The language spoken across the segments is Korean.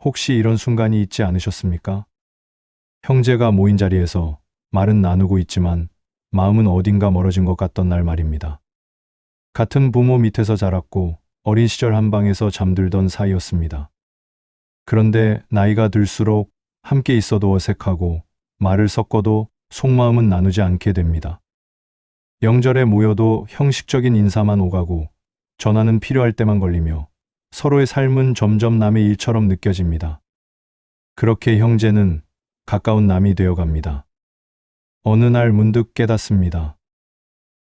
혹시 이런 순간이 있지 않으셨습니까? 형제가 모인 자리에서 말은 나누고 있지만 마음은 어딘가 멀어진 것 같던 날 말입니다. 같은 부모 밑에서 자랐고 어린 시절 한 방에서 잠들던 사이였습니다. 그런데 나이가 들수록 함께 있어도 어색하고 말을 섞어도 속마음은 나누지 않게 됩니다. 명절에 모여도 형식적인 인사만 오가고 전화는 필요할 때만 걸리며 서로의 삶은 점점 남의 일처럼 느껴집니다. 그렇게 형제는 가까운 남이 되어 갑니다. 어느 날 문득 깨닫습니다.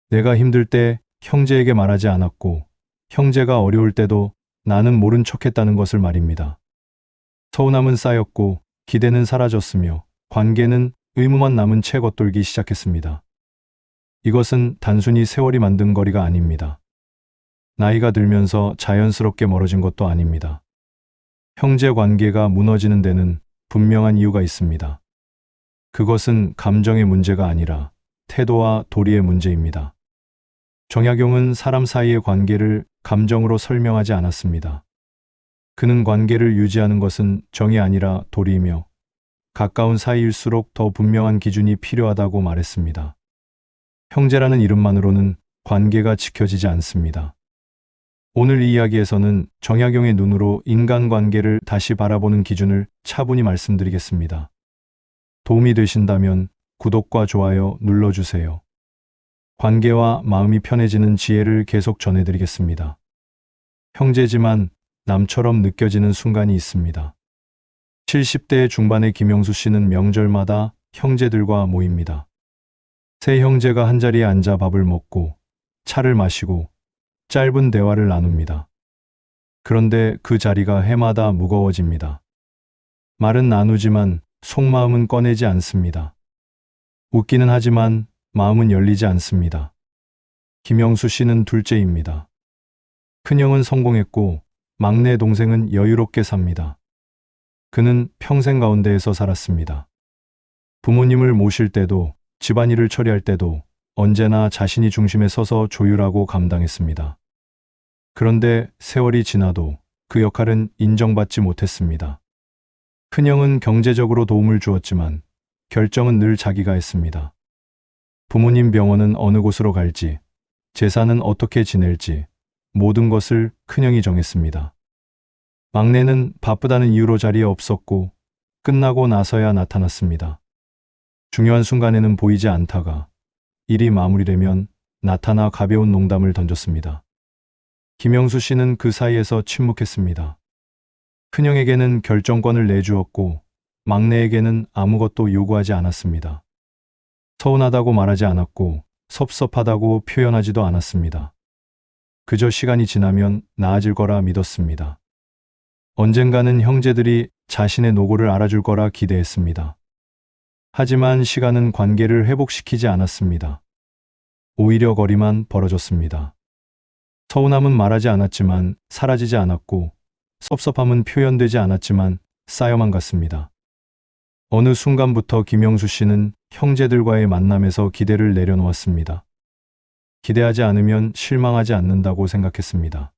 내가 힘들 때 형제에게 말하지 않았고 형제가 어려울 때도 나는 모른 척했다는 것을 말입니다. 서운함은 쌓였고 기대는 사라졌으며 관계는 의무만 남은 채 겉돌기 시작했습니다. 이것은 단순히 세월이 만든 거리가 아닙니다. 나이가 들면서 자연스럽게 멀어진 것도 아닙니다. 형제 관계가 무너지는 데는 분명한 이유가 있습니다. 그것은 감정의 문제가 아니라 태도와 도리의 문제입니다. 정약용은 사람 사이의 관계를 감정으로 설명하지 않았습니다. 그는 관계를 유지하는 것은 정이 아니라 도리이며 가까운 사이일수록 더 분명한 기준이 필요하다고 말했습니다. 형제라는 이름만으로는 관계가 지켜지지 않습니다. 오늘 이 이야기에서는 정약용의 눈으로 인간관계를 다시 바라보는 기준을 차분히 말씀드리겠습니다. 도움이 되신다면 구독과 좋아요 눌러주세요. 관계와 마음이 편해지는 지혜를 계속 전해드리겠습니다. 형제지만 남처럼 느껴지는 순간이 있습니다. 70대 중반의 김영수 씨는 명절마다 형제들과 모입니다. 세 형제가 한자리에 앉아 밥을 먹고 차를 마시고 짧은 대화를 나눕니다. 그런데 그 자리가 해마다 무거워집니다. 말은 나누지만 속마음은 꺼내지 않습니다. 웃기는 하지만 마음은 열리지 않습니다. 김영수 씨는 둘째입니다. 큰형은 성공했고 막내 동생은 여유롭게 삽니다. 그는 평생 가운데에서 살았습니다. 부모님을 모실 때도 집안일을 처리할 때도 언제나 자신이 중심에 서서 조율하고 감당했습니다. 그런데 세월이 지나도 그 역할은 인정받지 못했습니다. 큰형은 경제적으로 도움을 주었지만 결정은 늘 자기가 했습니다. 부모님 병원은 어느 곳으로 갈지, 재산은 어떻게 지낼지 모든 것을 큰형이 정했습니다. 막내는 바쁘다는 이유로 자리에 없었고 끝나고 나서야 나타났습니다. 중요한 순간에는 보이지 않다가 일이 마무리되면 나타나 가벼운 농담을 던졌습니다. 김영수 씨는 그 사이에서 침묵했습니다. 큰형에게는 결정권을 내주었고 막내에게는 아무것도 요구하지 않았습니다. 서운하다고 말하지 않았고 섭섭하다고 표현하지도 않았습니다. 그저 시간이 지나면 나아질 거라 믿었습니다. 언젠가는 형제들이 자신의 노고를 알아줄 거라 기대했습니다. 하지만 시간은 관계를 회복시키지 않았습니다. 오히려 거리만 벌어졌습니다. 서운함은 말하지 않았지만 사라지지 않았고 섭섭함은 표현되지 않았지만 쌓여만 갔습니다. 어느 순간부터 김영수 씨는 형제들과의 만남에서 기대를 내려놓았습니다. 기대하지 않으면 실망하지 않는다고 생각했습니다.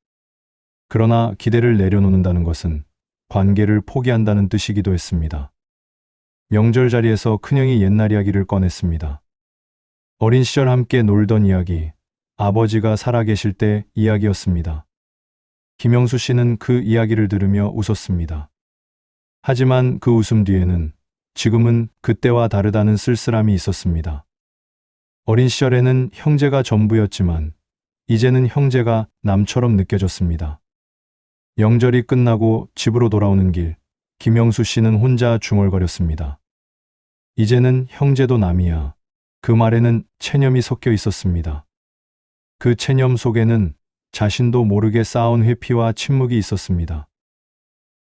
그러나 기대를 내려놓는다는 것은 관계를 포기한다는 뜻이기도 했습니다. 명절 자리에서 큰형이 옛날 이야기를 꺼냈습니다. 어린 시절 함께 놀던 이야기, 아버지가 살아계실 때 이야기였습니다. 김영수 씨는 그 이야기를 들으며 웃었습니다. 하지만 그 웃음 뒤에는 지금은 그때와 다르다는 쓸쓸함이 있었습니다. 어린 시절에는 형제가 전부였지만 이제는 형제가 남처럼 느껴졌습니다. 명절이 끝나고 집으로 돌아오는 길, 김영수 씨는 혼자 중얼거렸습니다. 이제는 형제도 남이야. 그 말에는 체념이 섞여 있었습니다. 그 체념 속에는 자신도 모르게 쌓아온 회피와 침묵이 있었습니다.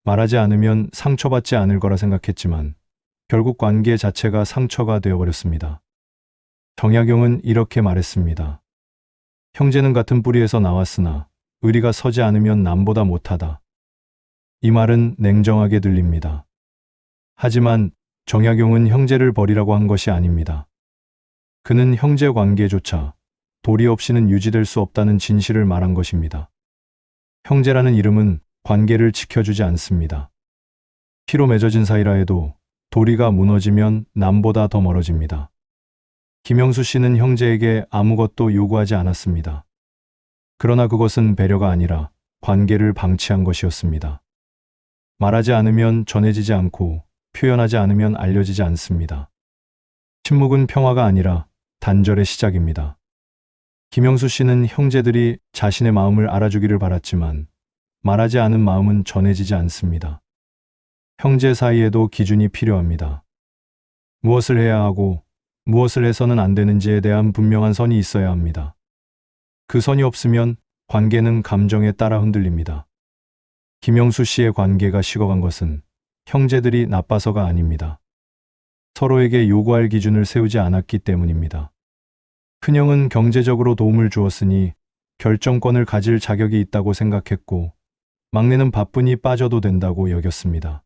말하지 않으면 상처받지 않을 거라 생각했지만 결국 관계 자체가 상처가 되어버렸습니다. 정약용은 이렇게 말했습니다. 형제는 같은 뿌리에서 나왔으나 의리가 서지 않으면 남보다 못하다. 이 말은 냉정하게 들립니다. 하지만 정약용은 형제를 버리라고 한 것이 아닙니다. 그는 형제 관계조차 도리 없이는 유지될 수 없다는 진실을 말한 것입니다. 형제라는 이름은 관계를 지켜주지 않습니다. 피로 맺어진 사이라 해도 도리가 무너지면 남보다 더 멀어집니다. 김영수 씨는 형제에게 아무것도 요구하지 않았습니다. 그러나 그것은 배려가 아니라 관계를 방치한 것이었습니다. 말하지 않으면 전해지지 않고 표현하지 않으면 알려지지 않습니다. 침묵은 평화가 아니라 단절의 시작입니다. 김영수 씨는 형제들이 자신의 마음을 알아주기를 바랐지만 말하지 않은 마음은 전해지지 않습니다. 형제 사이에도 기준이 필요합니다. 무엇을 해야 하고 무엇을 해서는 안 되는지에 대한 분명한 선이 있어야 합니다. 그 선이 없으면 관계는 감정에 따라 흔들립니다. 김영수 씨의 관계가 식어간 것은 형제들이 나빠서가 아닙니다. 서로에게 요구할 기준을 세우지 않았기 때문입니다. 큰형은 경제적으로 도움을 주었으니 결정권을 가질 자격이 있다고 생각했고, 막내는 바쁘니 빠져도 된다고 여겼습니다.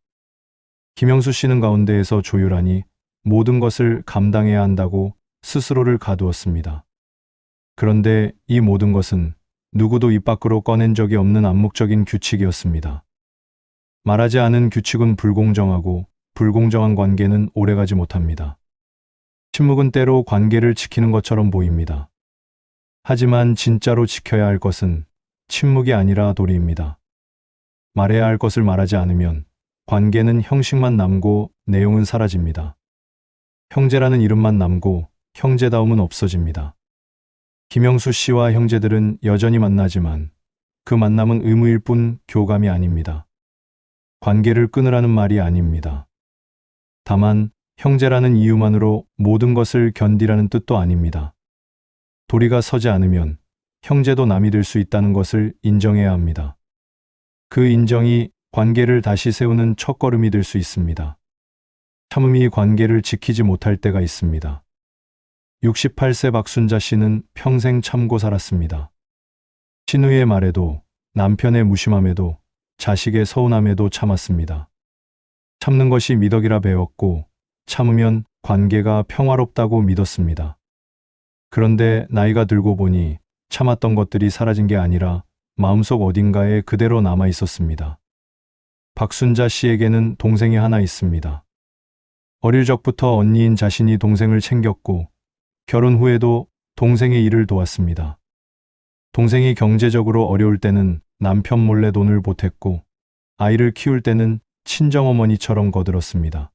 김영수 씨는 가운데에서 조율하니 모든 것을 감당해야 한다고 스스로를 가두었습니다. 그런데 이 모든 것은 누구도 입 밖으로 꺼낸 적이 없는 암묵적인 규칙이었습니다. 말하지 않은 규칙은 불공정하고 불공정한 관계는 오래가지 못합니다. 침묵은 때로 관계를 지키는 것처럼 보입니다. 하지만 진짜로 지켜야 할 것은 침묵이 아니라 도리입니다. 말해야 할 것을 말하지 않으면 관계는 형식만 남고 내용은 사라집니다. 형제라는 이름만 남고 형제다움은 없어집니다. 김영수 씨와 형제들은 여전히 만나지만 그 만남은 의무일 뿐 교감이 아닙니다. 관계를 끊으라는 말이 아닙니다. 다만 형제라는 이유만으로 모든 것을 견디라는 뜻도 아닙니다. 도리가 서지 않으면 형제도 남이 될 수 있다는 것을 인정해야 합니다. 그 인정이 관계를 다시 세우는 첫걸음이 될 수 있습니다. 참음이 관계를 지키지 못할 때가 있습니다. 68세 박순자 씨는 평생 참고 살았습니다. 친우의 말에도, 남편의 무심함에도, 자식의 서운함에도 참았습니다. 참는 것이 미덕이라 배웠고 참으면 관계가 평화롭다고 믿었습니다. 그런데 나이가 들고 보니 참았던 것들이 사라진 게 아니라 마음속 어딘가에 그대로 남아 있었습니다. 박순자 씨에게는 동생이 하나 있습니다. 어릴 적부터 언니인 자신이 동생을 챙겼고 결혼 후에도 동생의 일을 도왔습니다. 동생이 경제적으로 어려울 때는 남편 몰래 돈을 보탰고 아이를 키울 때는 친정어머니처럼 거들었습니다.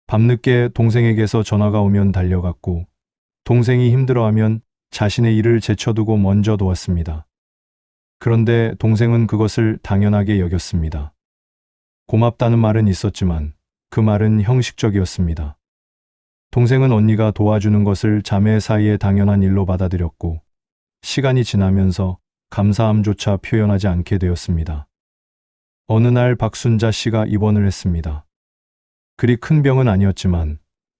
밤늦게 동생에게서 전화가 오면 달려갔고 동생이 힘들어하면 자신의 일을 제쳐두고 먼저 도왔습니다. 그런데 동생은 그것을 당연하게 여겼습니다. 고맙다는 말은 있었지만 그 말은 형식적이었습니다. 동생은 언니가 도와주는 것을 자매 사이에 당연한 일로 받아들였고 시간이 지나면서 감사함조차 표현하지 않게 되었습니다. 어느 날 박순자 씨가 입원을 했습니다. 그리 큰 병은 아니었지만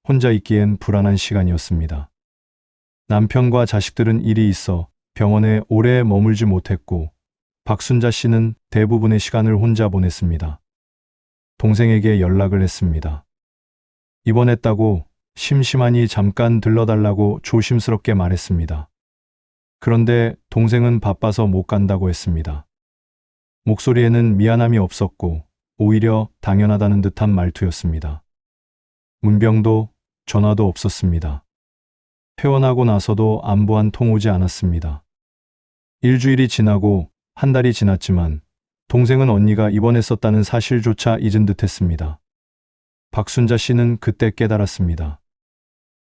혼자 있기엔 불안한 시간이었습니다. 남편과 자식들은 일이 있어 병원에 오래 머물지 못했고 박순자 씨는 대부분의 시간을 혼자 보냈습니다. 동생에게 연락을 했습니다. 입원했다고 심심하니 잠깐 들러달라고 조심스럽게 말했습니다. 그런데 동생은 바빠서 못 간다고 했습니다. 목소리에는 미안함이 없었고 오히려 당연하다는 듯한 말투였습니다. 문병도 전화도 없었습니다. 퇴원하고 나서도 안부 한 통 오지 않았습니다. 일주일이 지나고 한 달이 지났지만 동생은 언니가 입원했었다는 사실조차 잊은 듯했습니다. 박순자 씨는 그때 깨달았습니다.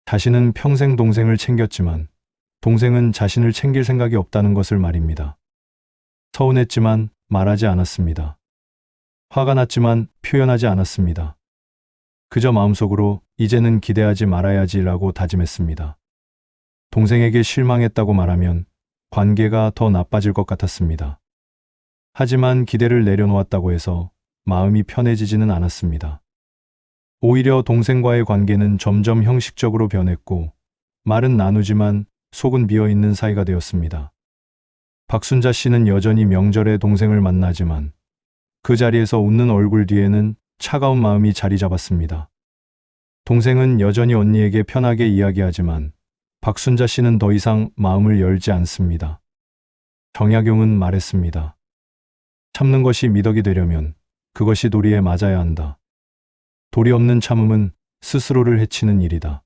자신은 평생 동생을 챙겼지만 동생은 자신을 챙길 생각이 없다는 것을 말입니다. 서운했지만 말하지 않았습니다. 화가 났지만 표현하지 않았습니다. 그저 마음속으로 이제는 기대하지 말아야지라고 다짐했습니다. 동생에게 실망했다고 말하면 관계가 더 나빠질 것 같았습니다. 하지만 기대를 내려놓았다고 해서 마음이 편해지지는 않았습니다. 오히려 동생과의 관계는 점점 형식적으로 변했고 말은 나누지만 속은 비어있는 사이가 되었습니다. 박순자 씨는 여전히 명절에 동생을 만나지만 그 자리에서 웃는 얼굴 뒤에는 차가운 마음이 자리 잡았습니다. 동생은 여전히 언니에게 편하게 이야기하지만 박순자 씨는 더 이상 마음을 열지 않습니다. 정약용은 말했습니다. 참는 것이 미덕이 되려면 그것이 도리에 맞아야 한다. 도리 없는 참음은 스스로를 해치는 일이다.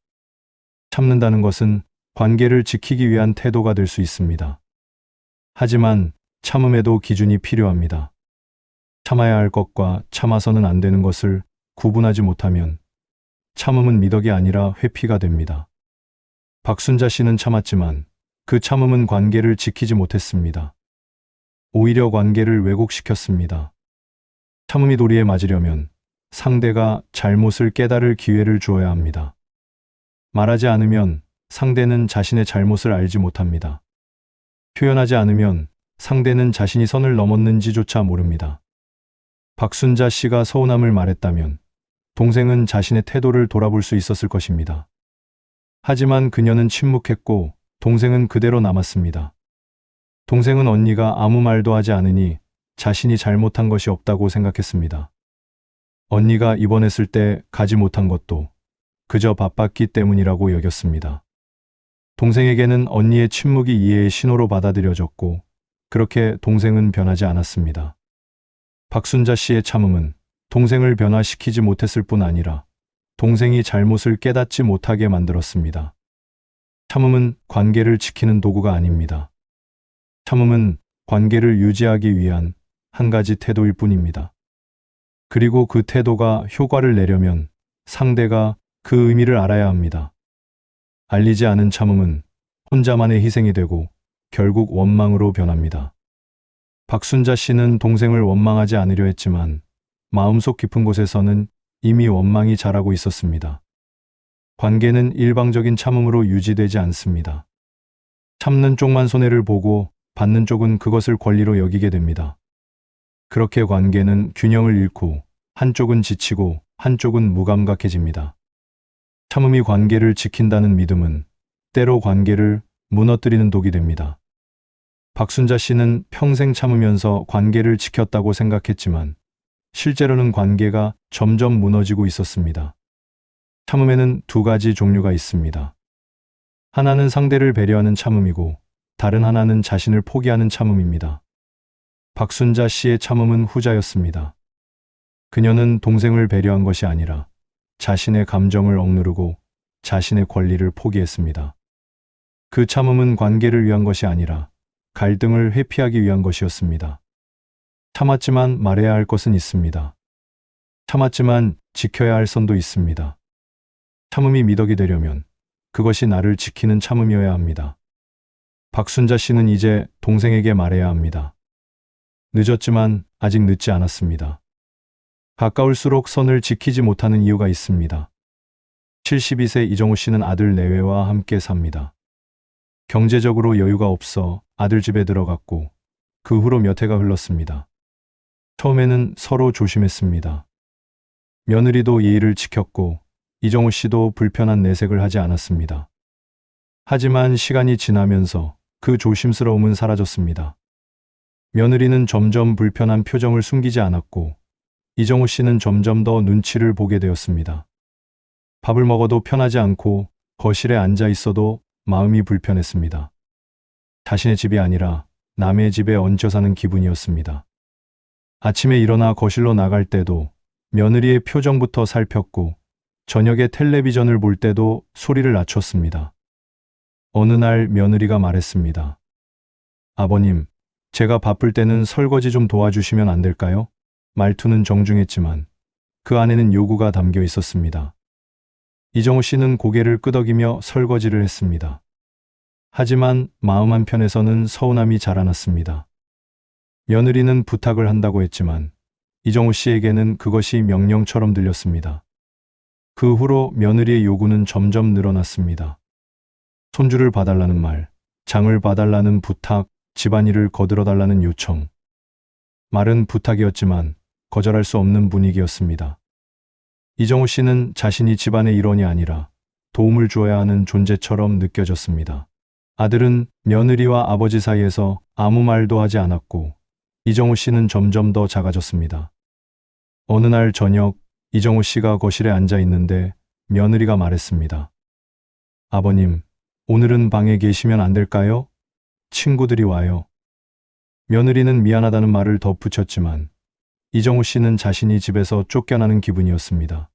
참는다는 것은 관계를 지키기 위한 태도가 될 수 있습니다. 하지만 참음에도 기준이 필요합니다. 참아야 할 것과 참아서는 안 되는 것을 구분하지 못하면 참음은 미덕이 아니라 회피가 됩니다. 박순자 씨는 참았지만 그 참음은 관계를 지키지 못했습니다. 오히려 관계를 왜곡시켰습니다. 참음이 도리에 맞으려면 상대가 잘못을 깨달을 기회를 주어야 합니다. 말하지 않으면 상대는 자신의 잘못을 알지 못합니다. 표현하지 않으면 상대는 자신이 선을 넘었는지조차 모릅니다. 박순자 씨가 서운함을 말했다면 동생은 자신의 태도를 돌아볼 수 있었을 것입니다. 하지만 그녀는 침묵했고 동생은 그대로 남았습니다. 동생은 언니가 아무 말도 하지 않으니 자신이 잘못한 것이 없다고 생각했습니다. 언니가 입원했을 때 가지 못한 것도 그저 바빴기 때문이라고 여겼습니다. 동생에게는 언니의 침묵이 이해의 신호로 받아들여졌고 그렇게 동생은 변하지 않았습니다. 박순자 씨의 참음은 동생을 변화시키지 못했을 뿐 아니라 동생이 잘못을 깨닫지 못하게 만들었습니다. 참음은 관계를 지키는 도구가 아닙니다. 참음은 관계를 유지하기 위한 한 가지 태도일 뿐입니다. 그리고 그 태도가 효과를 내려면 상대가 그 의미를 알아야 합니다. 알리지 않은 참음은 혼자만의 희생이 되고 결국 원망으로 변합니다. 박순자 씨는 동생을 원망하지 않으려 했지만 마음속 깊은 곳에서는 이미 원망이 자라고 있었습니다. 관계는 일방적인 참음으로 유지되지 않습니다. 참는 쪽만 손해를 보고 받는 쪽은 그것을 권리로 여기게 됩니다. 그렇게 관계는 균형을 잃고 한쪽은 지치고 한쪽은 무감각해집니다. 참음이 관계를 지킨다는 믿음은 때로 관계를 무너뜨리는 독이 됩니다. 박순자 씨는 평생 참으면서 관계를 지켰다고 생각했지만 실제로는 관계가 점점 무너지고 있었습니다. 참음에는 두 가지 종류가 있습니다. 하나는 상대를 배려하는 참음이고 다른 하나는 자신을 포기하는 참음입니다. 박순자 씨의 참음은 후자였습니다. 그녀는 동생을 배려한 것이 아니라 자신의 감정을 억누르고 자신의 권리를 포기했습니다. 그 참음은 관계를 위한 것이 아니라 갈등을 회피하기 위한 것이었습니다. 참았지만 말해야 할 것은 있습니다. 참았지만 지켜야 할 선도 있습니다. 참음이 미덕이 되려면 그것이 나를 지키는 참음이어야 합니다. 박순자 씨는 이제 동생에게 말해야 합니다. 늦었지만 아직 늦지 않았습니다. 가까울수록 선을 지키지 못하는 이유가 있습니다. 72세 이정우 씨는 아들 내외와 함께 삽니다. 경제적으로 여유가 없어 아들 집에 들어갔고 그 후로 몇 해가 흘렀습니다. 처음에는 서로 조심했습니다. 며느리도 예의를 지켰고 이정우 씨도 불편한 내색을 하지 않았습니다. 하지만 시간이 지나면서 그 조심스러움은 사라졌습니다. 며느리는 점점 불편한 표정을 숨기지 않았고 이정우 씨는 점점 더 눈치를 보게 되었습니다. 밥을 먹어도 편하지 않고 거실에 앉아 있어도 마음이 불편했습니다. 자신의 집이 아니라 남의 집에 얹혀 사는 기분이었습니다. 아침에 일어나 거실로 나갈 때도 며느리의 표정부터 살폈고 저녁에 텔레비전을 볼 때도 소리를 낮췄습니다. 어느 날 며느리가 말했습니다. 아버님, 제가 바쁠 때는 설거지 좀 도와주시면 안 될까요? 말투는 정중했지만 그 안에는 요구가 담겨 있었습니다. 이정우 씨는 고개를 끄덕이며 설거지를 했습니다. 하지만 마음 한편에서는 서운함이 자라났습니다. 며느리는 부탁을 한다고 했지만 이정우 씨에게는 그것이 명령처럼 들렸습니다. 그 후로 며느리의 요구는 점점 늘어났습니다. 손주를 봐달라는 말, 장을 봐달라는 부탁, 집안일을 거들어달라는 요청. 말은 부탁이었지만 거절할 수 없는 분위기였습니다. 이정우 씨는 자신이 집안의 일원이 아니라 도움을 주어야 하는 존재처럼 느껴졌습니다. 아들은 며느리와 아버지 사이에서 아무 말도 하지 않았고 이정우 씨는 점점 더 작아졌습니다. 어느 날 저녁 이정우 씨가 거실에 앉아 있는데 며느리가 말했습니다. 아버님, 오늘은 방에 계시면 안 될까요? 친구들이 와요. 며느리는 미안하다는 말을 덧붙였지만 이정우 씨는 자신이 집에서 쫓겨나는 기분이었습니다.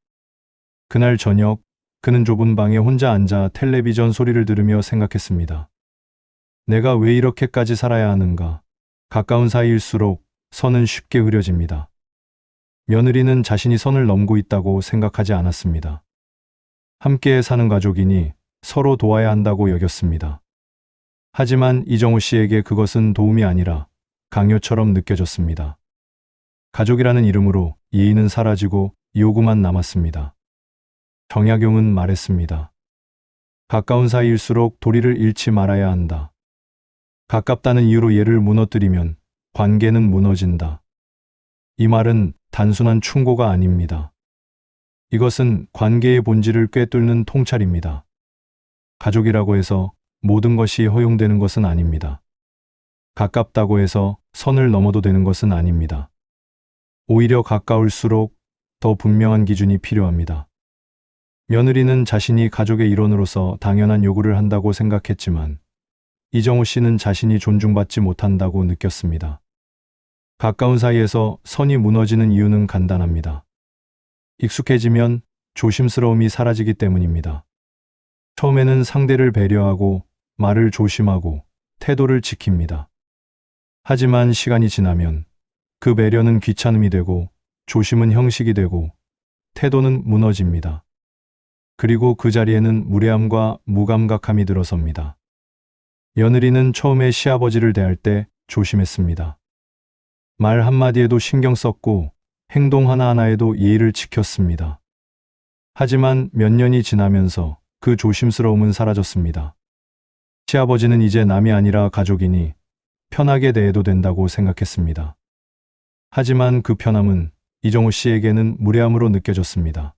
그날 저녁 그는 좁은 방에 혼자 앉아 텔레비전 소리를 들으며 생각했습니다. 내가 왜 이렇게까지 살아야 하는가? 가까운 사이일수록 선은 쉽게 흐려집니다. 며느리는 자신이 선을 넘고 있다고 생각하지 않았습니다. 함께 사는 가족이니 서로 도와야 한다고 여겼습니다. 하지만 이정우 씨에게 그것은 도움이 아니라 강요처럼 느껴졌습니다. 가족이라는 이름으로 예의는 사라지고 요구만 남았습니다. 정약용은 말했습니다. 가까운 사이일수록 도리를 잃지 말아야 한다. 가깝다는 이유로 얘를 무너뜨리면 관계는 무너진다. 이 말은 단순한 충고가 아닙니다. 이것은 관계의 본질을 꿰뚫는 통찰입니다. 가족이라고 해서 모든 것이 허용되는 것은 아닙니다. 가깝다고 해서 선을 넘어도 되는 것은 아닙니다. 오히려 가까울수록 더 분명한 기준이 필요합니다. 며느리는 자신이 가족의 일원으로서 당연한 요구를 한다고 생각했지만 이정우 씨는 자신이 존중받지 못한다고 느꼈습니다. 가까운 사이에서 선이 무너지는 이유는 간단합니다. 익숙해지면 조심스러움이 사라지기 때문입니다. 처음에는 상대를 배려하고 말을 조심하고 태도를 지킵니다. 하지만 시간이 지나면 그 배려는 귀찮음이 되고 조심은 형식이 되고 태도는 무너집니다. 그리고 그 자리에는 무례함과 무감각함이 들어섭니다. 며느리는 처음에 시아버지를 대할 때 조심했습니다. 말 한마디에도 신경 썼고 행동 하나하나에도 예의를 지켰습니다. 하지만 몇 년이 지나면서 그 조심스러움은 사라졌습니다. 시아버지는 이제 남이 아니라 가족이니 편하게 대해도 된다고 생각했습니다. 하지만 그 편함은 이정우 씨에게는 무례함으로 느껴졌습니다.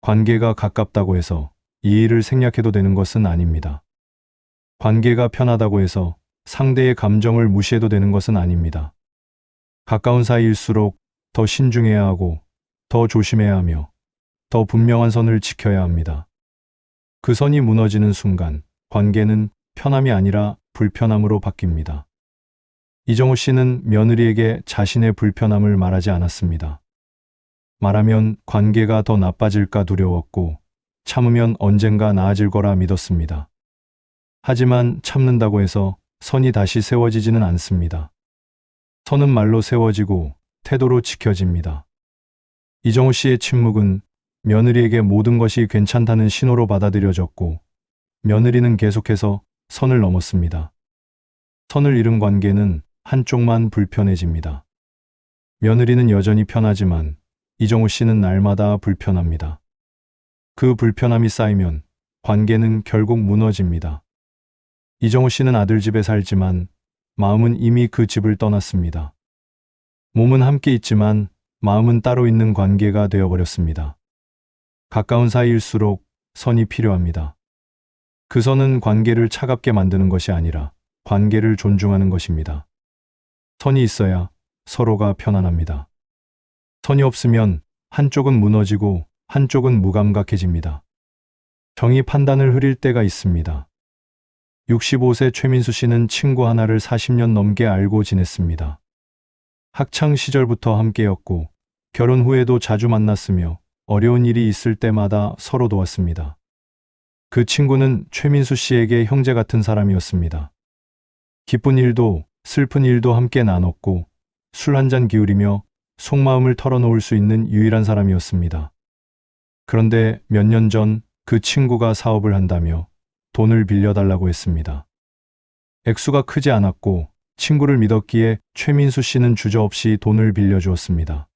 관계가 가깝다고 해서 예의를 생략해도 되는 것은 아닙니다. 관계가 편하다고 해서 상대의 감정을 무시해도 되는 것은 아닙니다. 가까운 사이일수록 더 신중해야 하고 더 조심해야 하며 더 분명한 선을 지켜야 합니다. 그 선이 무너지는 순간 관계는 편함이 아니라 불편함으로 바뀝니다. 이정우 씨는 며느리에게 자신의 불편함을 말하지 않았습니다. 말하면 관계가 더 나빠질까 두려웠고 참으면 언젠가 나아질 거라 믿었습니다. 하지만 참는다고 해서 선이 다시 세워지지는 않습니다. 선은 말로 세워지고 태도로 지켜집니다. 이정우 씨의 침묵은 며느리에게 모든 것이 괜찮다는 신호로 받아들여졌고 며느리는 계속해서 선을 넘었습니다. 선을 잃은 관계는 한쪽만 불편해집니다. 며느리는 여전히 편하지만 이정우 씨는 날마다 불편합니다. 그 불편함이 쌓이면 관계는 결국 무너집니다. 이정우 씨는 아들 집에 살지만 마음은 이미 그 집을 떠났습니다. 몸은 함께 있지만 마음은 따로 있는 관계가 되어버렸습니다. 가까운 사이일수록 선이 필요합니다. 그 선은 관계를 차갑게 만드는 것이 아니라 관계를 존중하는 것입니다. 선이 있어야 서로가 편안합니다. 선이 없으면 한쪽은 무너지고 한쪽은 무감각해집니다. 정의 판단을 흐릴 때가 있습니다. 65세 최민수 씨는 친구 하나를 40년 넘게 알고 지냈습니다. 학창 시절부터 함께였고 결혼 후에도 자주 만났으며 어려운 일이 있을 때마다 서로 도왔습니다. 그 친구는 최민수 씨에게 형제 같은 사람이었습니다. 기쁜 일도 슬픈 일도 함께 나눴고 술 한잔 기울이며 속마음을 털어놓을 수 있는 유일한 사람이었습니다. 그런데 몇 년 전 그 친구가 사업을 한다며 돈을 빌려달라고 했습니다. 액수가 크지 않았고 친구를 믿었기에 최민수 씨는 주저없이 돈을 빌려주었습니다.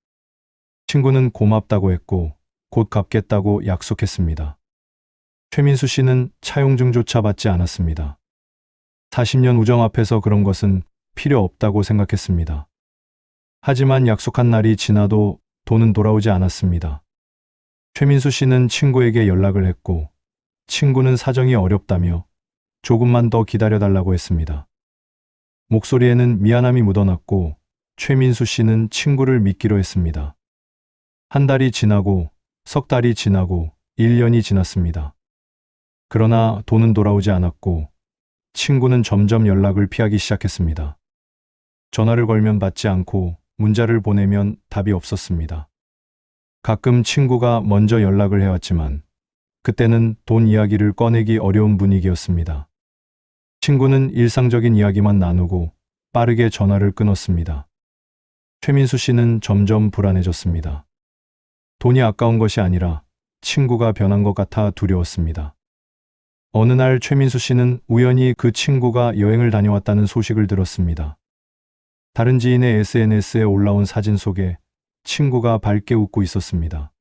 친구는 고맙다고 했고 곧 갚겠다고 약속했습니다. 최민수 씨는 차용증조차 받지 않았습니다. 40년 우정 앞에서 그런 것은 필요 없다고 생각했습니다. 하지만 약속한 날이 지나도 돈은 돌아오지 않았습니다. 최민수 씨는 친구에게 연락을 했고 친구는 사정이 어렵다며 조금만 더 기다려달라고 했습니다. 목소리에는 미안함이 묻어났고 최민수 씨는 친구를 믿기로 했습니다. 한 달이 지나고 석 달이 지나고 1년이 지났습니다. 그러나 돈은 돌아오지 않았고 친구는 점점 연락을 피하기 시작했습니다. 전화를 걸면 받지 않고 문자를 보내면 답이 없었습니다. 가끔 친구가 먼저 연락을 해왔지만 그때는 돈 이야기를 꺼내기 어려운 분위기였습니다. 친구는 일상적인 이야기만 나누고 빠르게 전화를 끊었습니다. 최민수 씨는 점점 불안해졌습니다. 돈이 아까운 것이 아니라 친구가 변한 것 같아 두려웠습니다. 어느 날 최민수 씨는 우연히 그 친구가 여행을 다녀왔다는 소식을 들었습니다. 다른 지인의 SNS에 올라온 사진 속에 친구가 밝게 웃고 있었습니다.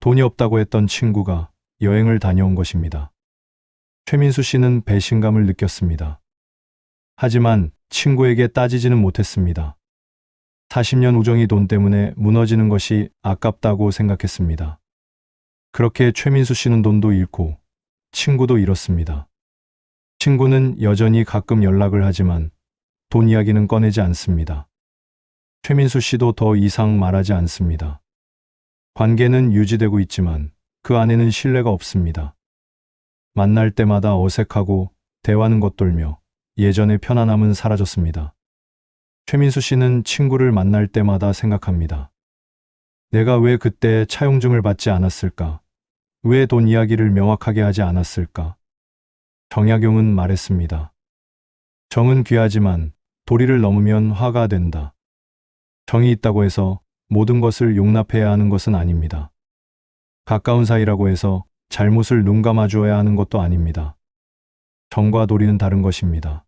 돈이 없다고 했던 친구가 여행을 다녀온 것입니다. 최민수 씨는 배신감을 느꼈습니다. 하지만 친구에게 따지지는 못했습니다. 40년 우정이 돈 때문에 무너지는 것이 아깝다고 생각했습니다. 그렇게 최민수 씨는 돈도 잃고 친구도 잃었습니다. 친구는 여전히 가끔 연락을 하지만 돈 이야기는 꺼내지 않습니다. 최민수 씨도 더 이상 말하지 않습니다. 관계는 유지되고 있지만 그 안에는 신뢰가 없습니다. 만날 때마다 어색하고 대화는 겉돌며 예전의 편안함은 사라졌습니다. 최민수 씨는 친구를 만날 때마다 생각합니다. 내가 왜 그때 차용증을 받지 않았을까? 왜 돈 이야기를 명확하게 하지 않았을까? 정약용은 말했습니다. 정은 귀하지만 도리를 넘으면 화가 된다. 정이 있다고 해서 모든 것을 용납해야 하는 것은 아닙니다. 가까운 사이라고 해서 잘못을 눈 감아주어야 하는 것도 아닙니다. 정과 도리는 다른 것입니다.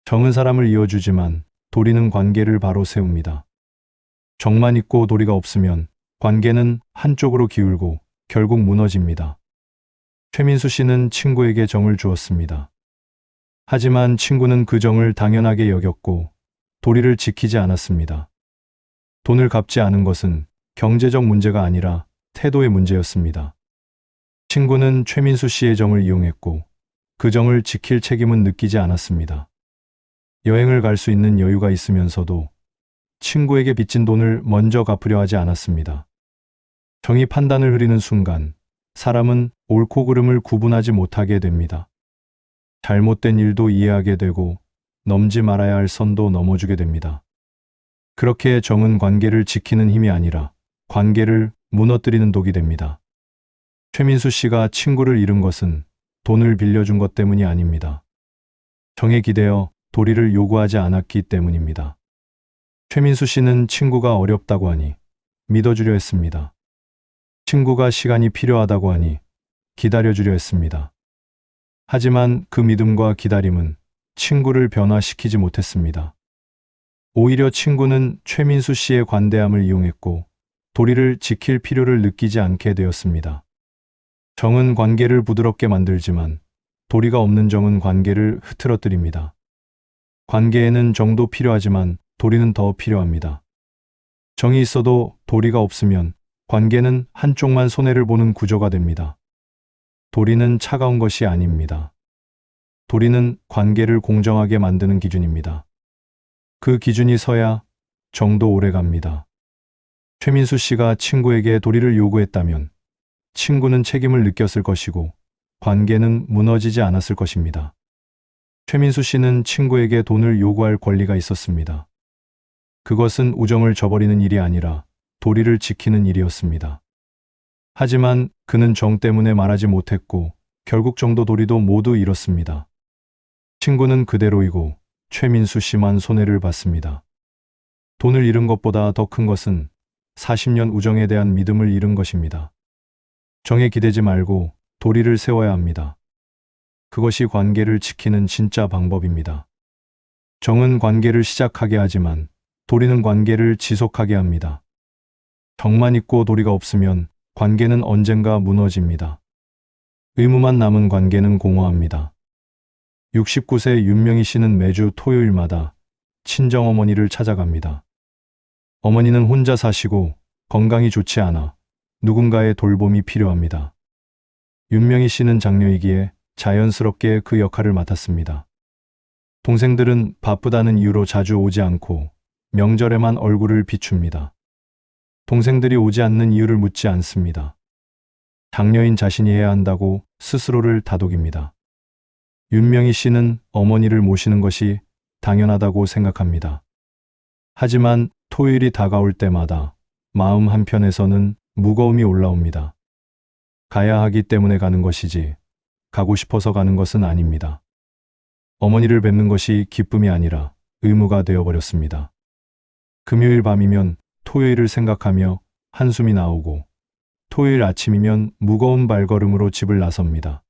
정은 사람을 이어주지만 도리는 관계를 바로 세웁니다. 정만 있고 도리가 없으면 관계는 한쪽으로 기울고 결국 무너집니다. 최민수 씨는 친구에게 정을 주었습니다. 하지만 친구는 그 정을 당연하게 여겼고 도리를 지키지 않았습니다. 돈을 갚지 않은 것은 경제적 문제가 아니라 태도의 문제였습니다. 친구는 최민수 씨의 정을 이용했고 그 정을 지킬 책임은 느끼지 않았습니다. 여행을 갈 수 있는 여유가 있으면서도 친구에게 빚진 돈을 먼저 갚으려 하지 않았습니다. 정의 판단을 흐리는 순간 사람은 옳고 그름을 구분하지 못하게 됩니다. 잘못된 일도 이해하게 되고 넘지 말아야 할 선도 넘어주게 됩니다. 그렇게 정은 관계를 지키는 힘이 아니라 관계를 무너뜨리는 독이 됩니다. 최민수 씨가 친구를 잃은 것은 돈을 빌려준 것 때문이 아닙니다. 정에 기대어 도리를 요구하지 않았기 때문입니다. 최민수 씨는 친구가 어렵다고 하니 믿어주려 했습니다. 친구가 시간이 필요하다고 하니 기다려주려 했습니다. 하지만 그 믿음과 기다림은 친구를 변화시키지 못했습니다. 오히려 친구는 최민수 씨의 관대함을 이용했고 도리를 지킬 필요를 느끼지 않게 되었습니다. 정은 관계를 부드럽게 만들지만 도리가 없는 정은 관계를 흐트러뜨립니다. 관계에는 정도 필요하지만 도리는 더 필요합니다. 정이 있어도 도리가 없으면 관계는 한쪽만 손해를 보는 구조가 됩니다. 도리는 차가운 것이 아닙니다. 도리는 관계를 공정하게 만드는 기준입니다. 그 기준이 서야 정도 오래 갑니다. 최민수 씨가 친구에게 도리를 요구했다면 친구는 책임을 느꼈을 것이고 관계는 무너지지 않았을 것입니다. 최민수 씨는 친구에게 돈을 요구할 권리가 있었습니다. 그것은 우정을 저버리는 일이 아니라 도리를 지키는 일이었습니다. 하지만 그는 정 때문에 말하지 못했고 결국 정도 도리도 모두 잃었습니다. 친구는 그대로이고 최민수 씨만 손해를 봤습니다. 돈을 잃은 것보다 더 큰 것은 40년 우정에 대한 믿음을 잃은 것입니다. 정에 기대지 말고 도리를 세워야 합니다. 그것이 관계를 지키는 진짜 방법입니다. 정은 관계를 시작하게 하지만 도리는 관계를 지속하게 합니다. 정만 있고 도리가 없으면 관계는 언젠가 무너집니다. 의무만 남은 관계는 공허합니다. 69세 윤명희 씨는 매주 토요일마다 친정어머니를 찾아갑니다. 어머니는 혼자 사시고 건강이 좋지 않아 누군가의 돌봄이 필요합니다. 윤명희 씨는 장녀이기에 자연스럽게 그 역할을 맡았습니다. 동생들은 바쁘다는 이유로 자주 오지 않고 명절에만 얼굴을 비춥니다. 동생들이 오지 않는 이유를 묻지 않습니다. 장녀인 자신이 해야 한다고 스스로를 다독입니다. 윤명희 씨는 어머니를 모시는 것이 당연하다고 생각합니다. 하지만 토요일이 다가올 때마다 마음 한편에서는 무거움이 올라옵니다. 가야 하기 때문에 가는 것이지, 가고 싶어서 가는 것은 아닙니다. 어머니를 뵙는 것이 기쁨이 아니라 의무가 되어버렸습니다. 금요일 밤이면 토요일을 생각하며 한숨이 나오고, 토요일 아침이면 무거운 발걸음으로 집을 나섭니다.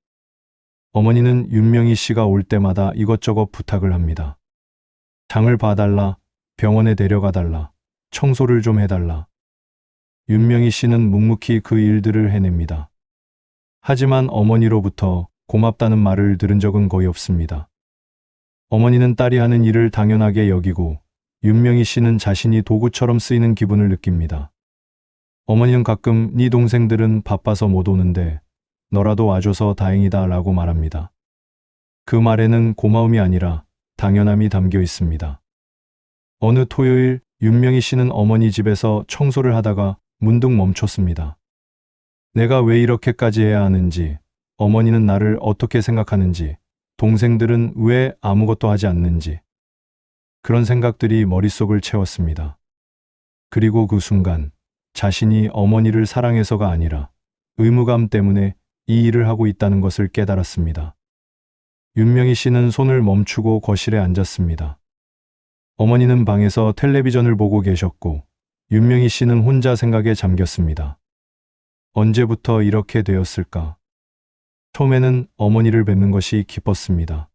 어머니는 윤명희 씨가 올 때마다 이것저것 부탁을 합니다. 장을 봐달라, 병원에 데려가달라, 청소를 좀 해달라. 윤명희 씨는 묵묵히 그 일들을 해냅니다. 하지만 어머니로부터 고맙다는 말을 들은 적은 거의 없습니다. 어머니는 딸이 하는 일을 당연하게 여기고, 윤명희 씨는 자신이 도구처럼 쓰이는 기분을 느낍니다. 어머니는 가끔 네 동생들은 바빠서 못 오는데 너라도 와줘서 다행이다 라고 말합니다. 그 말에는 고마움이 아니라 당연함이 담겨 있습니다. 어느 토요일 윤명희 씨는 어머니 집에서 청소를 하다가 문득 멈췄습니다. 내가 왜 이렇게까지 해야 하는지, 어머니는 나를 어떻게 생각하는지, 동생들은 왜 아무것도 하지 않는지, 그런 생각들이 머릿속을 채웠습니다. 그리고 그 순간 자신이 어머니를 사랑해서가 아니라 의무감 때문에 이 일을 하고 있다는 것을 깨달았습니다. 윤명희 씨는 손을 멈추고 거실에 앉았습니다. 어머니는 방에서 텔레비전을 보고 계셨고, 윤명희 씨는 혼자 생각에 잠겼습니다. 언제부터 이렇게 되었을까? 처음에는 어머니를 뵙는 것이 기뻤습니다.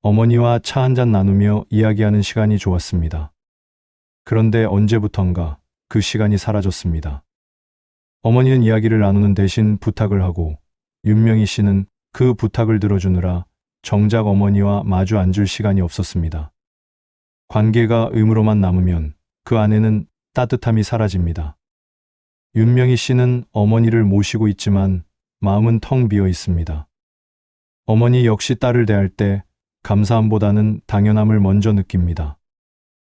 어머니와 차 한잔 나누며 이야기하는 시간이 좋았습니다. 그런데 언제부턴가 그 시간이 사라졌습니다. 어머니는 이야기를 나누는 대신 부탁을 하고, 윤명희 씨는 그 부탁을 들어주느라 정작 어머니와 마주 앉을 시간이 없었습니다. 관계가 의무로만 남으면 그 안에는 따뜻함이 사라집니다. 윤명희 씨는 어머니를 모시고 있지만 마음은 텅 비어 있습니다. 어머니 역시 딸을 대할 때 감사함보다는 당연함을 먼저 느낍니다.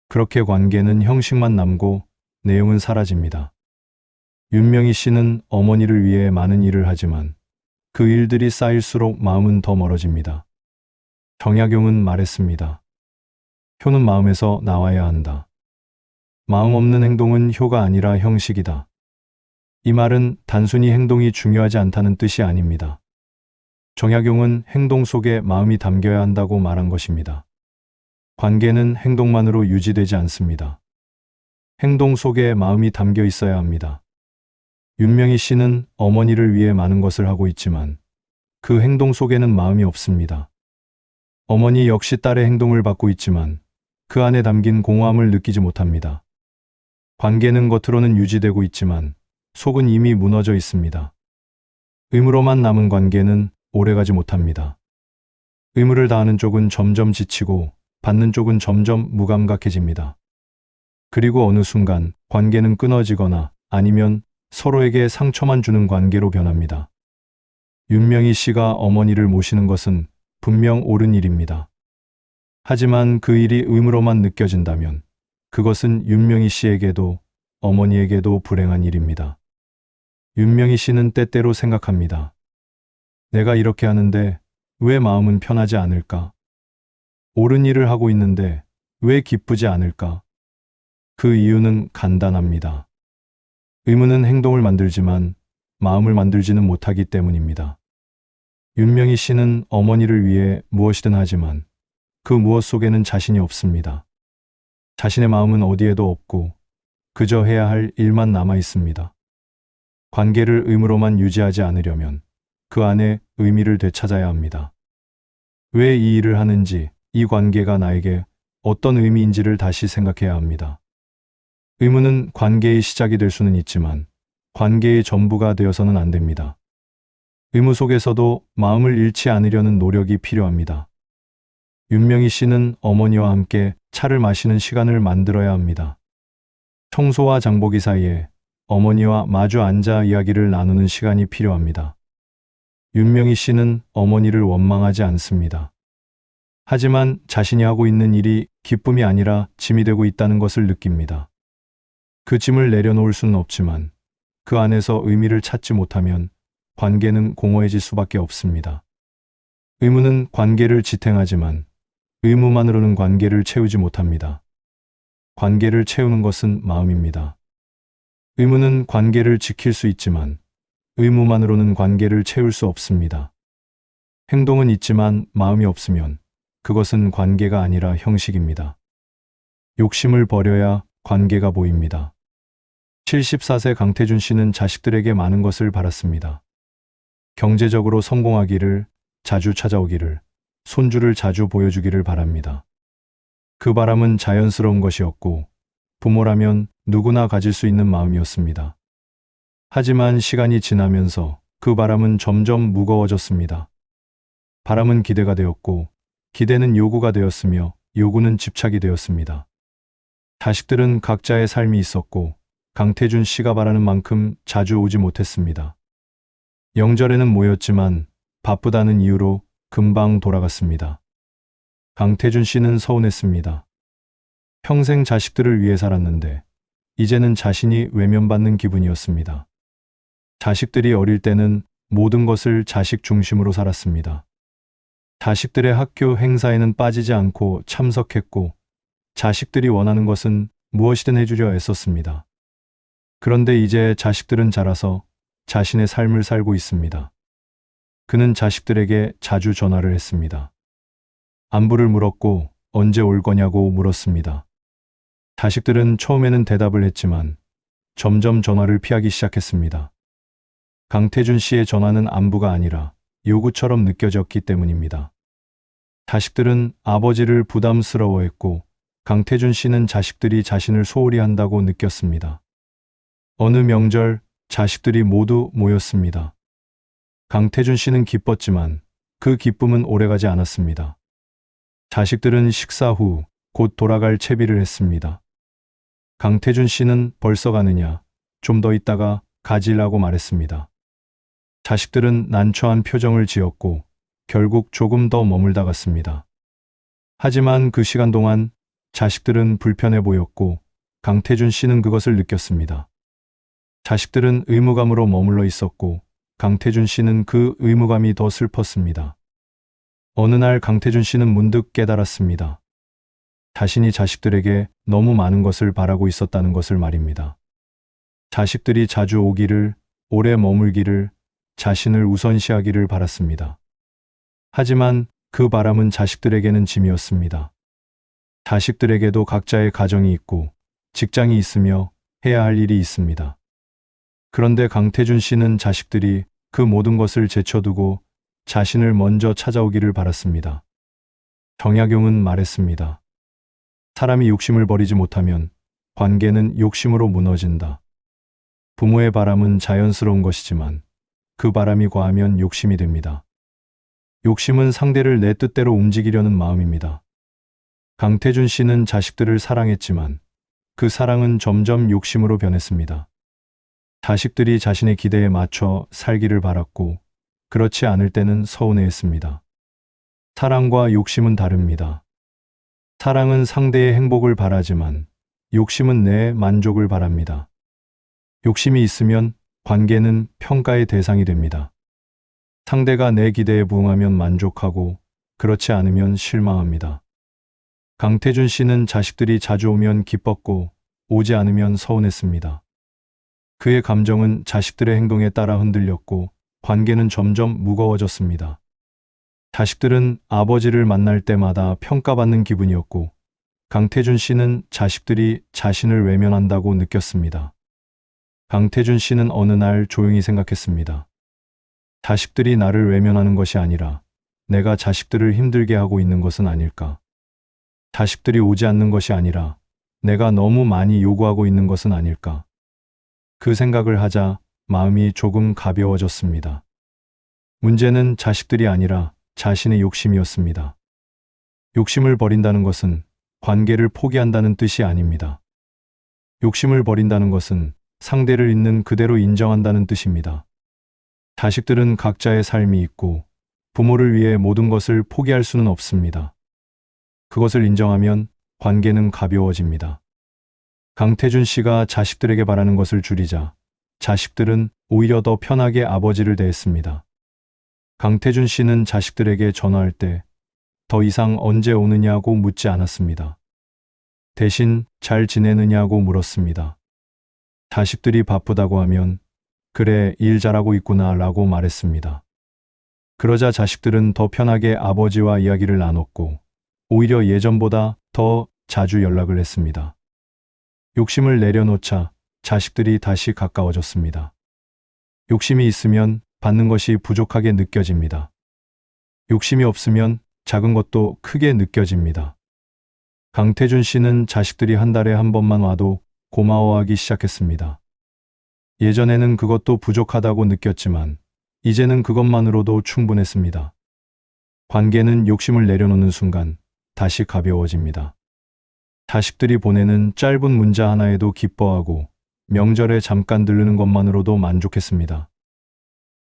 그렇게 관계는 형식만 남고 내용은 사라집니다. 윤명희 씨는 어머니를 위해 많은 일을 하지만 그 일들이 쌓일수록 마음은 더 멀어집니다. 정약용은 말했습니다. 효는 마음에서 나와야 한다. 마음 없는 행동은 효가 아니라 형식이다. 이 말은 단순히 행동이 중요하지 않다는 뜻이 아닙니다. 정약용은 행동 속에 마음이 담겨야 한다고 말한 것입니다. 관계는 행동만으로 유지되지 않습니다. 행동 속에 마음이 담겨 있어야 합니다. 윤명희 씨는 어머니를 위해 많은 것을 하고 있지만 그 행동 속에는 마음이 없습니다. 어머니 역시 딸의 행동을 받고 있지만 그 안에 담긴 공허함을 느끼지 못합니다. 관계는 겉으로는 유지되고 있지만 속은 이미 무너져 있습니다. 의무로만 남은 관계는 오래가지 못합니다. 의무를 다하는 쪽은 점점 지치고 받는 쪽은 점점 무감각해집니다. 그리고 어느 순간 관계는 끊어지거나 아니면 서로에게 상처만 주는 관계로 변합니다. 윤명희 씨가 어머니를 모시는 것은 분명 옳은 일입니다. 하지만 그 일이 의무로만 느껴진다면 그것은 윤명희 씨에게도 어머니에게도 불행한 일입니다. 윤명희 씨는 때때로 생각합니다. 내가 이렇게 하는데 왜 마음은 편하지 않을까? 옳은 일을 하고 있는데 왜 기쁘지 않을까? 그 이유는 간단합니다. 의무는 행동을 만들지만 마음을 만들지는 못하기 때문입니다. 윤명희 씨는 어머니를 위해 무엇이든 하지만 그 무엇 속에는 자신이 없습니다. 자신의 마음은 어디에도 없고 그저 해야 할 일만 남아 있습니다. 관계를 의무로만 유지하지 않으려면 그 안에 의미를 되찾아야 합니다. 왜 이 일을 하는지, 이 관계가 나에게 어떤 의미인지를 다시 생각해야 합니다. 의무는 관계의 시작이 될 수는 있지만 관계의 전부가 되어서는 안 됩니다. 의무 속에서도 마음을 잃지 않으려는 노력이 필요합니다. 윤명희 씨는 어머니와 함께 차를 마시는 시간을 만들어야 합니다. 청소와 장보기 사이에 어머니와 마주 앉아 이야기를 나누는 시간이 필요합니다. 윤명희 씨는 어머니를 원망하지 않습니다. 하지만 자신이 하고 있는 일이 기쁨이 아니라 짐이 되고 있다는 것을 느낍니다. 그 짐을 내려놓을 수는 없지만 그 안에서 의미를 찾지 못하면 관계는 공허해질 수밖에 없습니다. 의무는 관계를 지탱하지만 의무만으로는 관계를 채우지 못합니다. 관계를 채우는 것은 마음입니다. 의무는 관계를 지킬 수 있지만 의무만으로는 관계를 채울 수 없습니다. 행동은 있지만 마음이 없으면 그것은 관계가 아니라 형식입니다. 욕심을 버려야 관계가 보입니다. 74세 강태준 씨는 자식들에게 많은 것을 바랐습니다. 경제적으로 성공하기를, 자주 찾아오기를, 손주를 자주 보여주기를 바랍니다. 그 바람은 자연스러운 것이었고 부모라면 누구나 가질 수 있는 마음이었습니다. 하지만 시간이 지나면서 그 바람은 점점 무거워졌습니다. 바람은 기대가 되었고 기대는 요구가 되었으며 요구는 집착이 되었습니다. 자식들은 각자의 삶이 있었고 강태준 씨가 바라는 만큼 자주 오지 못했습니다. 명절에는 모였지만 바쁘다는 이유로 금방 돌아갔습니다. 강태준 씨는 서운했습니다. 평생 자식들을 위해 살았는데 이제는 자신이 외면받는 기분이었습니다. 자식들이 어릴 때는 모든 것을 자식 중심으로 살았습니다. 자식들의 학교 행사에는 빠지지 않고 참석했고 자식들이 원하는 것은 무엇이든 해주려 애썼습니다. 그런데 이제 자식들은 자라서 자신의 삶을 살고 있습니다. 그는 자식들에게 자주 전화를 했습니다. 안부를 물었고 언제 올 거냐고 물었습니다. 자식들은 처음에는 대답을 했지만 점점 전화를 피하기 시작했습니다. 강태준 씨의 전화는 안부가 아니라 요구처럼 느껴졌기 때문입니다. 자식들은 아버지를 부담스러워했고 강태준 씨는 자식들이 자신을 소홀히 한다고 느꼈습니다. 어느 명절 자식들이 모두 모였습니다. 강태준 씨는 기뻤지만 그 기쁨은 오래가지 않았습니다. 자식들은 식사 후 곧 돌아갈 채비를 했습니다. 강태준 씨는 벌써 가느냐, 좀 더 있다가 가지라고 말했습니다. 자식들은 난처한 표정을 지었고 결국 조금 더 머물다 갔습니다. 하지만 그 시간 동안 자식들은 불편해 보였고 강태준 씨는 그것을 느꼈습니다. 자식들은 의무감으로 머물러 있었고 강태준 씨는 그 의무감이 더 슬펐습니다. 어느 날 강태준 씨는 문득 깨달았습니다. 자신이 자식들에게 너무 많은 것을 바라고 있었다는 것을 말입니다. 자식들이 자주 오기를, 오래 머물기를, 자신을 우선시하기를 바랐습니다. 하지만 그 바람은 자식들에게는 짐이었습니다. 자식들에게도 각자의 가정이 있고 직장이 있으며 해야 할 일이 있습니다. 그런데 강태준 씨는 자식들이 그 모든 것을 제쳐두고 자신을 먼저 찾아오기를 바랐습니다. 정약용은 말했습니다. 사람이 욕심을 버리지 못하면 관계는 욕심으로 무너진다. 부모의 바람은 자연스러운 것이지만 그 바람이 과하면 욕심이 됩니다. 욕심은 상대를 내 뜻대로 움직이려는 마음입니다. 강태준 씨는 자식들을 사랑했지만 그 사랑은 점점 욕심으로 변했습니다. 자식들이 자신의 기대에 맞춰 살기를 바랐고 그렇지 않을 때는 서운해했습니다. 사랑과 욕심은 다릅니다. 사랑은 상대의 행복을 바라지만 욕심은 내 만족을 바랍니다. 욕심이 있으면 관계는 평가의 대상이 됩니다. 상대가 내 기대에 부응하면 만족하고 그렇지 않으면 실망합니다. 강태준 씨는 자식들이 자주 오면 기뻤고 오지 않으면 서운했습니다. 그의 감정은 자식들의 행동에 따라 흔들렸고 관계는 점점 무거워졌습니다. 자식들은 아버지를 만날 때마다 평가받는 기분이었고 강태준 씨는 자식들이 자신을 외면한다고 느꼈습니다. 강태준 씨는 어느 날 조용히 생각했습니다. 자식들이 나를 외면하는 것이 아니라 내가 자식들을 힘들게 하고 있는 것은 아닐까. 자식들이 오지 않는 것이 아니라 내가 너무 많이 요구하고 있는 것은 아닐까. 그 생각을 하자 마음이 조금 가벼워졌습니다. 문제는 자식들이 아니라 자신의 욕심이었습니다. 욕심을 버린다는 것은 관계를 포기한다는 뜻이 아닙니다. 욕심을 버린다는 것은 상대를 있는 그대로 인정한다는 뜻입니다. 자식들은 각자의 삶이 있고 부모를 위해 모든 것을 포기할 수는 없습니다. 그것을 인정하면 관계는 가벼워집니다. 강태준 씨가 자식들에게 바라는 것을 줄이자 자식들은 오히려 더 편하게 아버지를 대했습니다. 강태준 씨는 자식들에게 전화할 때 더 이상 언제 오느냐고 묻지 않았습니다. 대신 잘 지내느냐고 물었습니다. 자식들이 바쁘다고 하면 그래, 일 잘하고 있구나 라고 말했습니다. 그러자 자식들은 더 편하게 아버지와 이야기를 나눴고 오히려 예전보다 더 자주 연락을 했습니다. 욕심을 내려놓자 자식들이 다시 가까워졌습니다. 욕심이 있으면 받는 것이 부족하게 느껴집니다. 욕심이 없으면 작은 것도 크게 느껴집니다. 강태준 씨는 자식들이 한 달에 한 번만 와도 고마워하기 시작했습니다. 예전에는 그것도 부족하다고 느꼈지만 이제는 그것만으로도 충분했습니다. 관계는 욕심을 내려놓는 순간 다시 가벼워집니다. 자식들이 보내는 짧은 문자 하나에도 기뻐하고 명절에 잠깐 들르는 것만으로도 만족했습니다.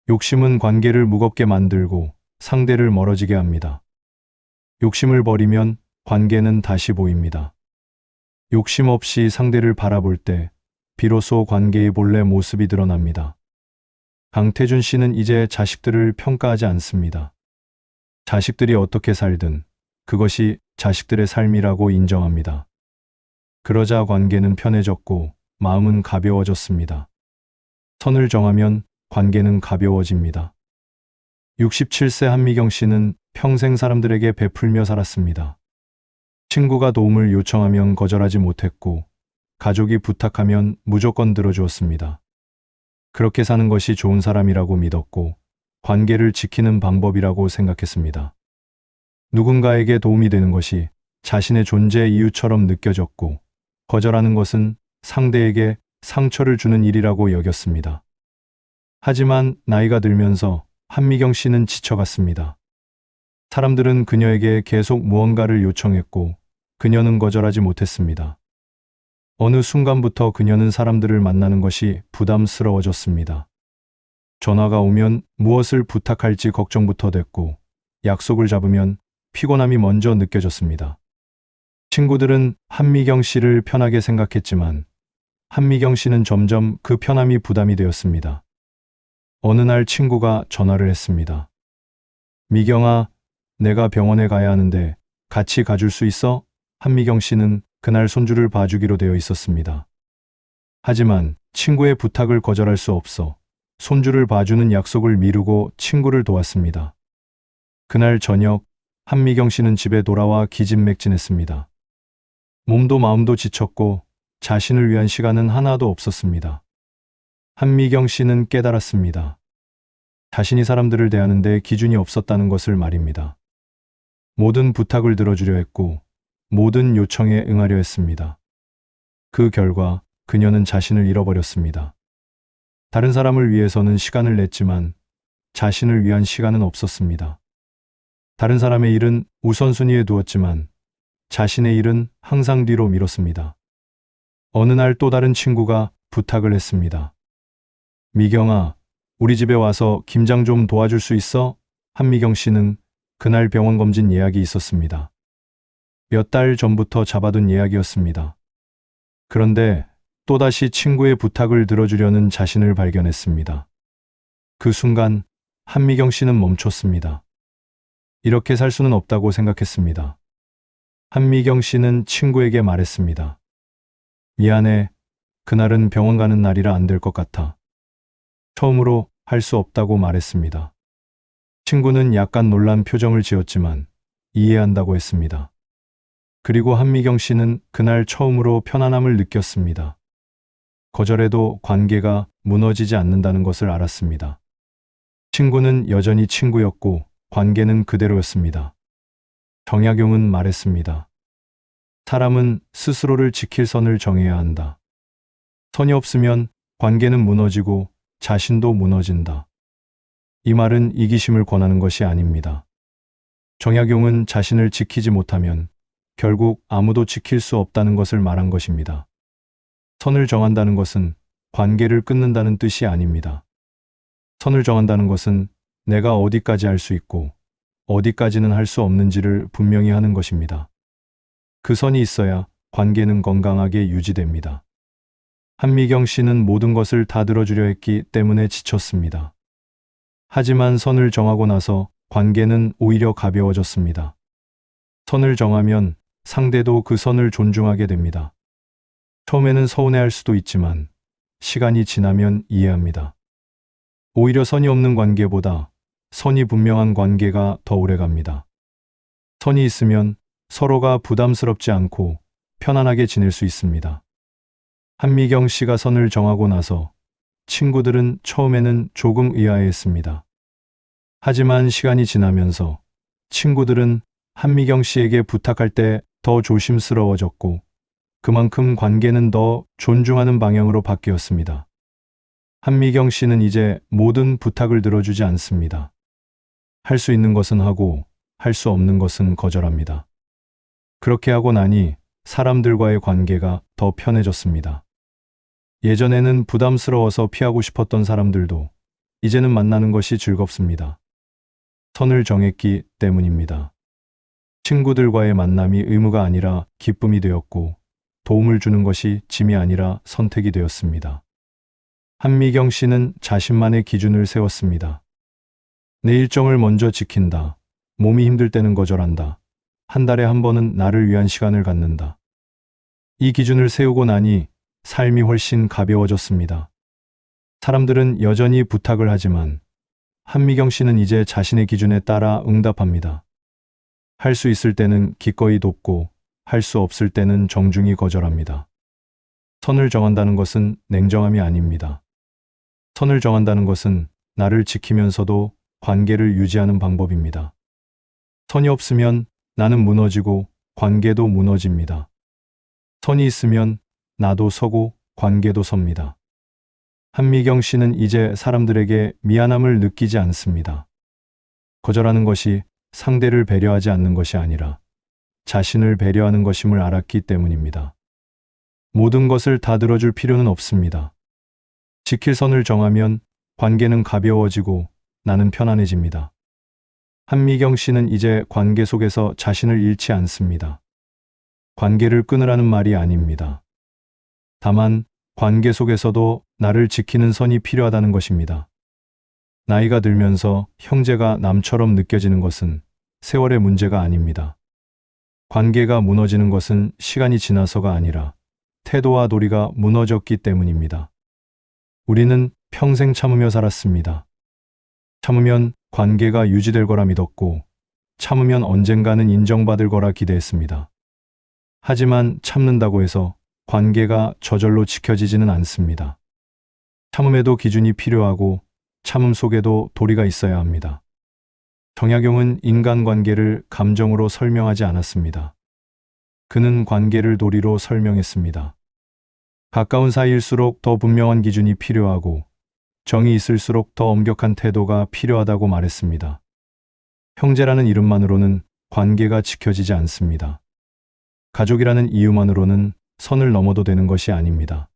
욕심은 관계를 무겁게 만들고 상대를 멀어지게 합니다. 욕심을 버리면 관계는 다시 보입니다. 욕심 없이 상대를 바라볼 때 비로소 관계의 본래 모습이 드러납니다. 강태준 씨는 이제 자식들을 평가하지 않습니다. 자식들이 어떻게 살든 그것이 자식들의 삶이라고 인정합니다. 그러자 관계는 편해졌고 마음은 가벼워졌습니다. 선을 정하면 관계는 가벼워집니다. 67세 한미경 씨는 평생 사람들에게 베풀며 살았습니다. 친구가 도움을 요청하면 거절하지 못했고 가족이 부탁하면 무조건 들어주었습니다. 그렇게 사는 것이 좋은 사람이라고 믿었고 관계를 지키는 방법이라고 생각했습니다. 누군가에게 도움이 되는 것이 자신의 존재 이유처럼 느껴졌고 거절하는 것은 상대에게 상처를 주는 일이라고 여겼습니다. 하지만 나이가 들면서 한미경 씨는 지쳐갔습니다. 사람들은 그녀에게 계속 무언가를 요청했고 그녀는 거절하지 못했습니다. 어느 순간부터 그녀는 사람들을 만나는 것이 부담스러워졌습니다. 전화가 오면 무엇을 부탁할지 걱정부터 됐고 약속을 잡으면 피곤함이 먼저 느껴졌습니다. 친구들은 한미경 씨를 편하게 생각했지만 한미경 씨는 점점 그 편함이 부담이 되었습니다. 어느 날 친구가 전화를 했습니다. 미경아, 내가 병원에 가야 하는데 같이 가줄 수 있어? 한미경 씨는 그날 손주를 봐주기로 되어 있었습니다. 하지만 친구의 부탁을 거절할 수 없어 손주를 봐주는 약속을 미루고 친구를 도왔습니다. 그날 저녁 한미경 씨는 집에 돌아와 기진맥진했습니다. 몸도 마음도 지쳤고 자신을 위한 시간은 하나도 없었습니다. 한미경 씨는 깨달았습니다. 자신이 사람들을 대하는데 기준이 없었다는 것을 말입니다. 모든 부탁을 들어주려 했고 모든 요청에 응하려 했습니다. 그 결과 그녀는 자신을 잃어버렸습니다. 다른 사람을 위해서는 시간을 냈지만 자신을 위한 시간은 없었습니다. 다른 사람의 일은 우선순위에 두었지만 자신의 일은 항상 뒤로 미뤘습니다. 어느 날 또 다른 친구가 부탁을 했습니다. 미경아, 우리 집에 와서 김장 좀 도와줄 수 있어? 한미경 씨는 그날 병원 검진 예약이 있었습니다. 몇 달 전부터 잡아둔 예약이었습니다. 그런데 또다시 친구의 부탁을 들어주려는 자신을 발견했습니다. 그 순간 한미경 씨는 멈췄습니다. 이렇게 살 수는 없다고 생각했습니다. 한미경 씨는 친구에게 말했습니다. 미안해. 그날은 병원 가는 날이라 안 될 것 같아. 처음으로 할 수 없다고 말했습니다. 친구는 약간 놀란 표정을 지었지만 이해한다고 했습니다. 그리고 한미경 씨는 그날 처음으로 편안함을 느꼈습니다. 거절해도 관계가 무너지지 않는다는 것을 알았습니다. 친구는 여전히 친구였고 관계는 그대로였습니다. 정약용은 말했습니다. 사람은 스스로를 지킬 선을 정해야 한다. 선이 없으면 관계는 무너지고 자신도 무너진다. 이 말은 이기심을 권하는 것이 아닙니다. 정약용은 자신을 지키지 못하면 결국 아무도 지킬 수 없다는 것을 말한 것입니다. 선을 정한다는 것은 관계를 끊는다는 뜻이 아닙니다. 선을 정한다는 것은 내가 어디까지 할 수 있고 어디까지는 할 수 없는지를 분명히 하는 것입니다. 그 선이 있어야 관계는 건강하게 유지됩니다. 한미경 씨는 모든 것을 다 들어주려 했기 때문에 지쳤습니다. 하지만 선을 정하고 나서 관계는 오히려 가벼워졌습니다. 선을 정하면 상대도 그 선을 존중하게 됩니다. 처음에는 서운해할 수도 있지만 시간이 지나면 이해합니다. 오히려 선이 없는 관계보다 선이 분명한 관계가 더 오래 갑니다. 선이 있으면 서로가 부담스럽지 않고 편안하게 지낼 수 있습니다. 한미경 씨가 선을 정하고 나서 친구들은 처음에는 조금 의아해했습니다. 하지만 시간이 지나면서 친구들은 한미경 씨에게 부탁할 때 더 조심스러워졌고 그만큼 관계는 더 존중하는 방향으로 바뀌었습니다. 한미경 씨는 이제 모든 부탁을 들어주지 않습니다. 할 수 있는 것은 하고 할 수 없는 것은 거절합니다. 그렇게 하고 나니 사람들과의 관계가 더 편해졌습니다. 예전에는 부담스러워서 피하고 싶었던 사람들도 이제는 만나는 것이 즐겁습니다. 선을 정했기 때문입니다. 친구들과의 만남이 의무가 아니라 기쁨이 되었고 도움을 주는 것이 짐이 아니라 선택이 되었습니다. 한미경 씨는 자신만의 기준을 세웠습니다. 내 일정을 먼저 지킨다. 몸이 힘들 때는 거절한다. 한 달에 한 번은 나를 위한 시간을 갖는다. 이 기준을 세우고 나니 삶이 훨씬 가벼워졌습니다. 사람들은 여전히 부탁을 하지만 한미경 씨는 이제 자신의 기준에 따라 응답합니다. 할 수 있을 때는 기꺼이 돕고 할 수 없을 때는 정중히 거절합니다. 선을 정한다는 것은 냉정함이 아닙니다. 선을 정한다는 것은 나를 지키면서도 관계를 유지하는 방법입니다. 선이 없으면 나는 무너지고 관계도 무너집니다. 선이 있으면 나도 서고 관계도 섭니다. 한미경 씨는 이제 사람들에게 미안함을 느끼지 않습니다. 거절하는 것이 상대를 배려하지 않는 것이 아니라 자신을 배려하는 것임을 알았기 때문입니다. 모든 것을 다 들어줄 필요는 없습니다. 지킬 선을 정하면 관계는 가벼워지고 나는 편안해집니다. 한미경 씨는 이제 관계 속에서 자신을 잃지 않습니다. 관계를 끊으라는 말이 아닙니다. 다만 관계 속에서도 나를 지키는 선이 필요하다는 것입니다. 나이가 들면서 형제가 남처럼 느껴지는 것은 세월의 문제가 아닙니다. 관계가 무너지는 것은 시간이 지나서가 아니라 태도와 도리가 무너졌기 때문입니다. 우리는 평생 참으며 살았습니다. 참으면 관계가 유지될 거라 믿었고 참으면 언젠가는 인정받을 거라 기대했습니다. 하지만 참는다고 해서 관계가 저절로 지켜지지는 않습니다. 참음에도 기준이 필요하고 참음 속에도 도리가 있어야 합니다. 정약용은 인간관계를 감정으로 설명하지 않았습니다. 그는 관계를 도리로 설명했습니다. 가까운 사이일수록 더 분명한 기준이 필요하고 정이 있을수록 더 엄격한 태도가 필요하다고 말했습니다. 형제라는 이름만으로는 관계가 지켜지지 않습니다. 가족이라는 이유만으로는 선을 넘어도 되는 것이 아닙니다.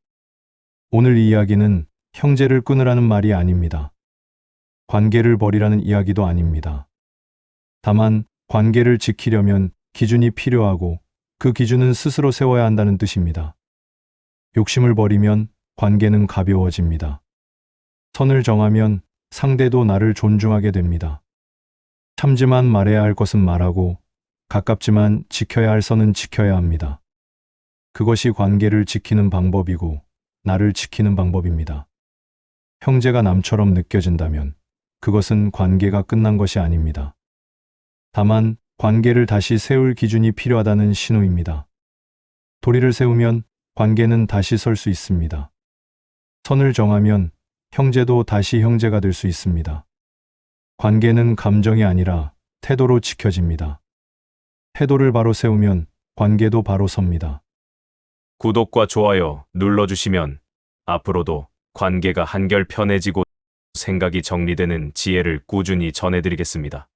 오늘 이 이야기는 형제를 끊으라는 말이 아닙니다. 관계를 버리라는 이야기도 아닙니다. 다만 관계를 지키려면 기준이 필요하고 그 기준은 스스로 세워야 한다는 뜻입니다. 욕심을 버리면 관계는 가벼워집니다. 선을 정하면 상대도 나를 존중하게 됩니다. 참지만 말해야 할 것은 말하고 가깝지만 지켜야 할 선은 지켜야 합니다. 그것이 관계를 지키는 방법이고 나를 지키는 방법입니다. 형제가 남처럼 느껴진다면 그것은 관계가 끝난 것이 아닙니다. 다만 관계를 다시 세울 기준이 필요하다는 신호입니다. 도리를 세우면 관계는 다시 설 수 있습니다. 선을 정하면 형제도 다시 형제가 될 수 있습니다. 관계는 감정이 아니라 태도로 지켜집니다. 태도를 바로 세우면 관계도 바로 섭니다. 구독과 좋아요 눌러주시면 앞으로도 관계가 한결 편해지고 생각이 정리되는 지혜를 꾸준히 전해드리겠습니다.